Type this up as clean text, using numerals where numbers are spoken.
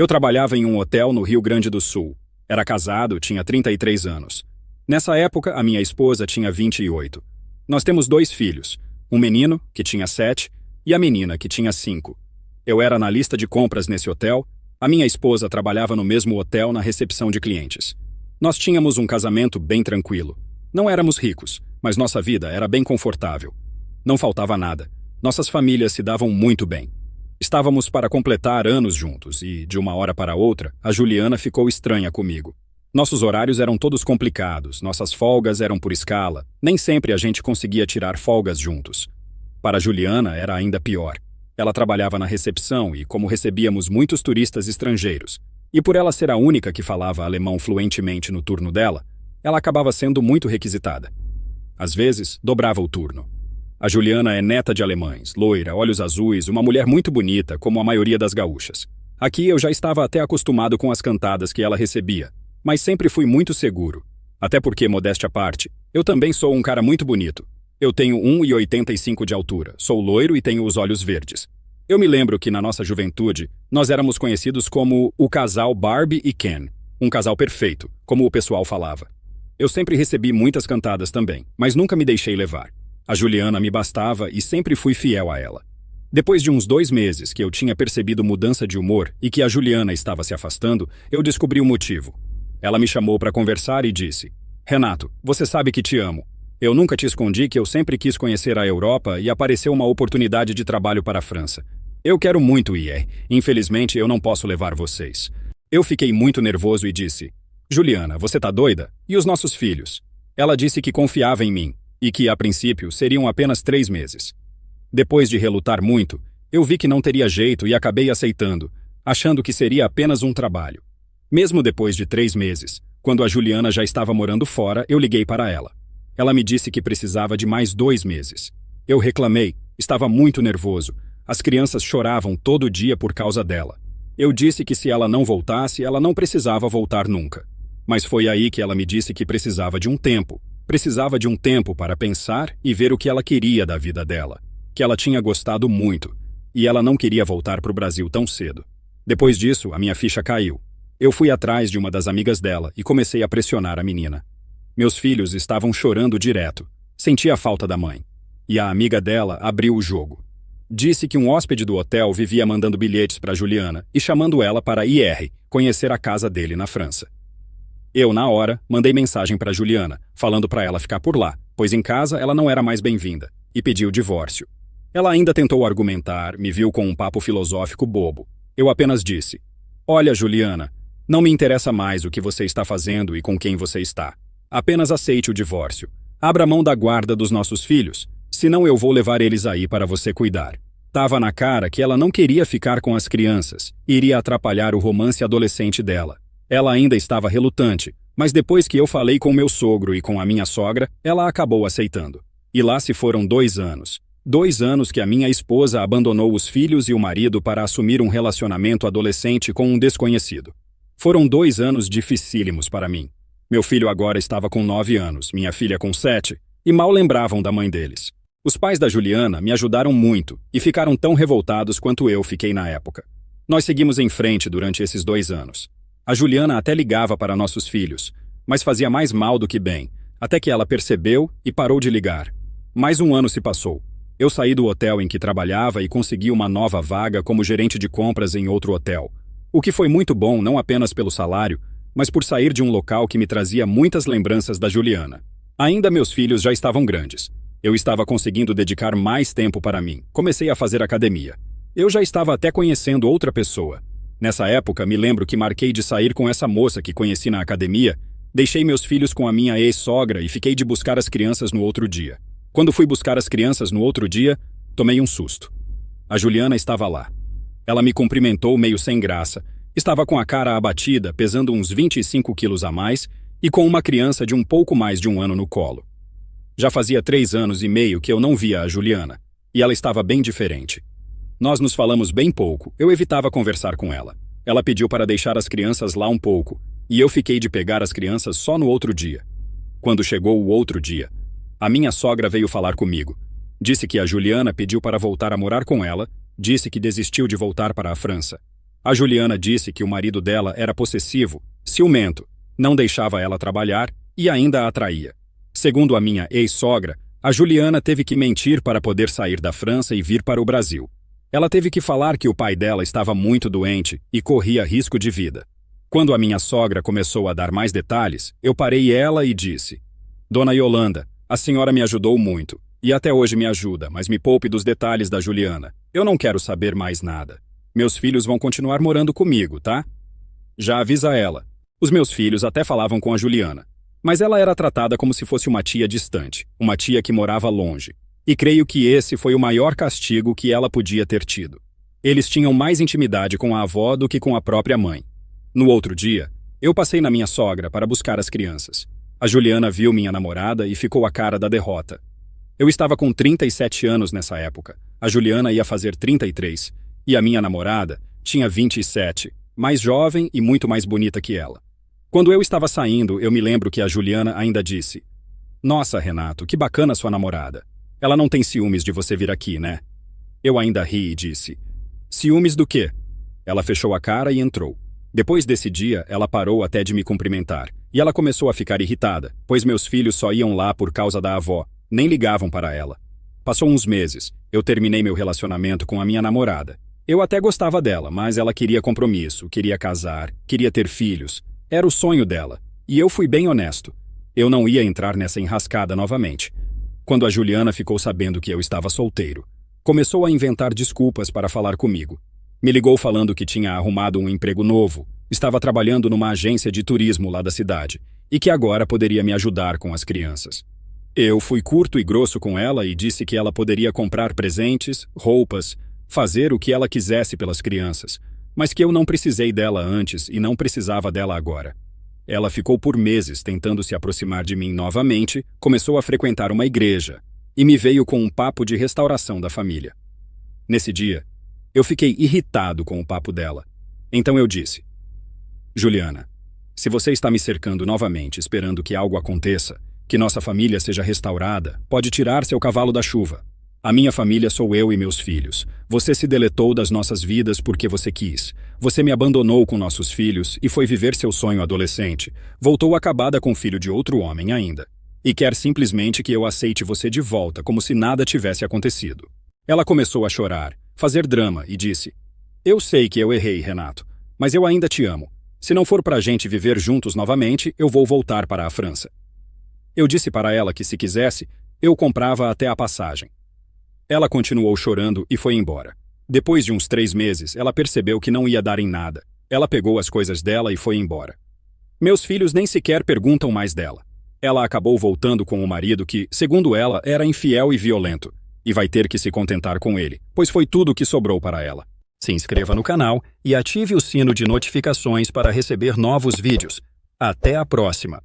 Eu trabalhava em um hotel no Rio Grande do Sul. Era casado, tinha 33 anos. Nessa época, a minha esposa tinha 28. Nós temos 2 filhos, um menino, que tinha 7, e a menina, que tinha 5. Eu era analista de compras nesse hotel, a minha esposa trabalhava no mesmo hotel na recepção de clientes. Nós tínhamos um casamento bem tranquilo. Não éramos ricos, mas nossa vida era bem confortável. Não faltava nada. Nossas famílias se davam muito bem. Estávamos para completar anos juntos e, de uma hora para outra, a Juliana ficou estranha comigo. Nossos horários eram todos complicados, nossas folgas eram por escala, nem sempre a gente conseguia tirar folgas juntos. Para a Juliana era ainda pior. Ela trabalhava na recepção e, como recebíamos muitos turistas estrangeiros, e por ela ser a única que falava alemão fluentemente no turno dela, ela acabava sendo muito requisitada. Às vezes, dobrava o turno. A Juliana é neta de alemães, loira, olhos azuis, uma mulher muito bonita, como a maioria das gaúchas. Aqui eu já estava até acostumado com as cantadas que ela recebia, mas sempre fui muito seguro. Até porque, modéstia à parte, eu também sou um cara muito bonito. Eu tenho 1,85 de altura, sou loiro e tenho os olhos verdes. Eu me lembro que na nossa juventude, nós éramos conhecidos como o casal Barbie e Ken, um casal perfeito, como o pessoal falava. Eu sempre recebi muitas cantadas também, mas nunca me deixei levar. A Juliana me bastava e sempre fui fiel a ela. Depois de uns 2 meses que eu tinha percebido mudança de humor e que a Juliana estava se afastando, eu descobri o motivo. Ela me chamou para conversar e disse: "Renato, você sabe que te amo. Eu nunca te escondi que eu sempre quis conhecer a Europa e apareceu uma oportunidade de trabalho para a França. Eu quero muito ir, infelizmente eu não posso levar vocês." Eu fiquei muito nervoso e disse: "Juliana, você tá doida? E os nossos filhos?" Ela disse que confiava em mim e que, a princípio, seriam apenas 3 meses. Depois de relutar muito, eu vi que não teria jeito e acabei aceitando, achando que seria apenas um trabalho. Mesmo depois de 3 meses, quando a Juliana já estava morando fora, eu liguei para ela. Ela me disse que precisava de mais 2 meses. Eu reclamei, estava muito nervoso. As crianças choravam todo dia por causa dela. Eu disse que se ela não voltasse, ela não precisava voltar nunca. Mas foi aí que ela me disse que precisava de um tempo. Precisava de um tempo para pensar e ver o que ela queria da vida dela. Que ela tinha gostado muito. E ela não queria voltar para o Brasil tão cedo. Depois disso, a minha ficha caiu. Eu fui atrás de uma das amigas dela e comecei a pressionar a menina. Meus filhos estavam chorando direto. Sentia a falta da mãe. E a amiga dela abriu o jogo. Disse que um hóspede do hotel vivia mandando bilhetes para Juliana e chamando ela para ir conhecer a casa dele na França. Eu, na hora, mandei mensagem para Juliana, falando para ela ficar por lá, pois em casa ela não era mais bem-vinda, e pediu o divórcio. Ela ainda tentou argumentar, me viu com um papo filosófico bobo. Eu apenas disse: "Olha, Juliana, não me interessa mais o que você está fazendo e com quem você está. Apenas aceite o divórcio. Abra mão da guarda dos nossos filhos, senão eu vou levar eles aí para você cuidar." Tava na cara que ela não queria ficar com as crianças, iria atrapalhar o romance adolescente dela. Ela ainda estava relutante, mas depois que eu falei com meu sogro e com a minha sogra, ela acabou aceitando. E lá se foram 2 anos. 2 anos que a minha esposa abandonou os filhos e o marido para assumir um relacionamento adolescente com um desconhecido. Foram 2 anos dificílimos para mim. Meu filho agora estava com 9 anos, minha filha com 7, e mal lembravam da mãe deles. Os pais da Juliana me ajudaram muito e ficaram tão revoltados quanto eu fiquei na época. Nós seguimos em frente durante esses 2 anos. A Juliana até ligava para nossos filhos, mas fazia mais mal do que bem, até que ela percebeu e parou de ligar. Mais 1 ano se passou. Eu saí do hotel em que trabalhava e consegui uma nova vaga como gerente de compras em outro hotel. O que foi muito bom não apenas pelo salário, mas por sair de um local que me trazia muitas lembranças da Juliana. Ainda meus filhos já estavam grandes. Eu estava conseguindo dedicar mais tempo para mim. Comecei a fazer academia. Eu já estava até conhecendo outra pessoa. Nessa época, me lembro que marquei de sair com essa moça que conheci na academia, deixei meus filhos com a minha ex-sogra e fiquei de buscar as crianças no outro dia. Quando fui buscar as crianças no outro dia, tomei um susto. A Juliana estava lá. Ela me cumprimentou meio sem graça, estava com a cara abatida, pesando uns 25 quilos a mais e com uma criança de um pouco mais de 1 ano no colo. Já fazia 3 anos e meio que eu não via a Juliana, e ela estava bem diferente. Nós nos falamos bem pouco, eu evitava conversar com ela. Ela pediu para deixar as crianças lá um pouco, e eu fiquei de pegar as crianças só no outro dia. Quando chegou o outro dia, a minha sogra veio falar comigo. Disse que a Juliana pediu para voltar a morar com ela, disse que desistiu de voltar para a França. A Juliana disse que o marido dela era possessivo, ciumento, não deixava ela trabalhar e ainda a traía. Segundo a minha ex-sogra, a Juliana teve que mentir para poder sair da França e vir para o Brasil. Ela teve que falar que o pai dela estava muito doente e corria risco de vida. Quando a minha sogra começou a dar mais detalhes, eu parei ela e disse: Dona Yolanda, a senhora me ajudou muito, e até hoje me ajuda, mas me poupe dos detalhes da Juliana. Eu não quero saber mais nada. Meus filhos vão continuar morando comigo, tá? Já avisa ela. Os meus filhos até falavam com a Juliana, mas ela era tratada como se fosse uma tia distante, uma tia que morava longe. E creio que esse foi o maior castigo que ela podia ter tido. Eles tinham mais intimidade com a avó do que com a própria mãe. No outro dia, eu passei na minha sogra para buscar as crianças. A Juliana viu minha namorada e ficou a cara da derrota. Eu estava com 37 anos nessa época. A Juliana ia fazer 33. E a minha namorada tinha 27, mais jovem e muito mais bonita que ela. Quando eu estava saindo, eu me lembro que a Juliana ainda disse: Nossa, Renato, que bacana sua namorada. Ela não tem ciúmes de você vir aqui, né? Eu ainda ri e disse: Ciúmes do quê? Ela fechou a cara e entrou. Depois desse dia, ela parou até de me cumprimentar. E ela começou a ficar irritada, pois meus filhos só iam lá por causa da avó, nem ligavam para ela. Passou uns meses, eu terminei meu relacionamento com a minha namorada. Eu até gostava dela, mas ela queria compromisso, queria casar, queria ter filhos. Era o sonho dela. E eu fui bem honesto. Eu não ia entrar nessa enrascada novamente. Quando a Juliana ficou sabendo que eu estava solteiro, começou a inventar desculpas para falar comigo. Me ligou falando que tinha arrumado um emprego novo, estava trabalhando numa agência de turismo lá da cidade e que agora poderia me ajudar com as crianças. Eu fui curto e grosso com ela e disse que ela poderia comprar presentes, roupas, fazer o que ela quisesse pelas crianças, mas que eu não precisei dela antes e não precisava dela agora. Ela ficou por meses tentando se aproximar de mim novamente, começou a frequentar uma igreja e me veio com um papo de restauração da família. Nesse dia, eu fiquei irritado com o papo dela. Então eu disse: Juliana, se você está me cercando novamente esperando que algo aconteça, que nossa família seja restaurada, pode tirar seu cavalo da chuva. A minha família sou eu e meus filhos. Você se deletou das nossas vidas porque você quis. Você me abandonou com nossos filhos e foi viver seu sonho adolescente. Voltou acabada com o filho de outro homem ainda. E quer simplesmente que eu aceite você de volta, como se nada tivesse acontecido. Ela começou a chorar, fazer drama e disse: Eu sei que eu errei, Renato, mas eu ainda te amo. Se não for pra gente viver juntos novamente, eu vou voltar para a França. Eu disse para ela que se quisesse, eu comprava até a passagem. Ela continuou chorando e foi embora. Depois de uns 3 meses, ela percebeu que não ia dar em nada. Ela pegou as coisas dela e foi embora. Meus filhos nem sequer perguntam mais dela. Ela acabou voltando com o marido que, segundo ela, era infiel e violento. E vai ter que se contentar com ele, pois foi tudo o que sobrou para ela. Se inscreva no canal e ative o sino de notificações para receber novos vídeos. Até a próxima!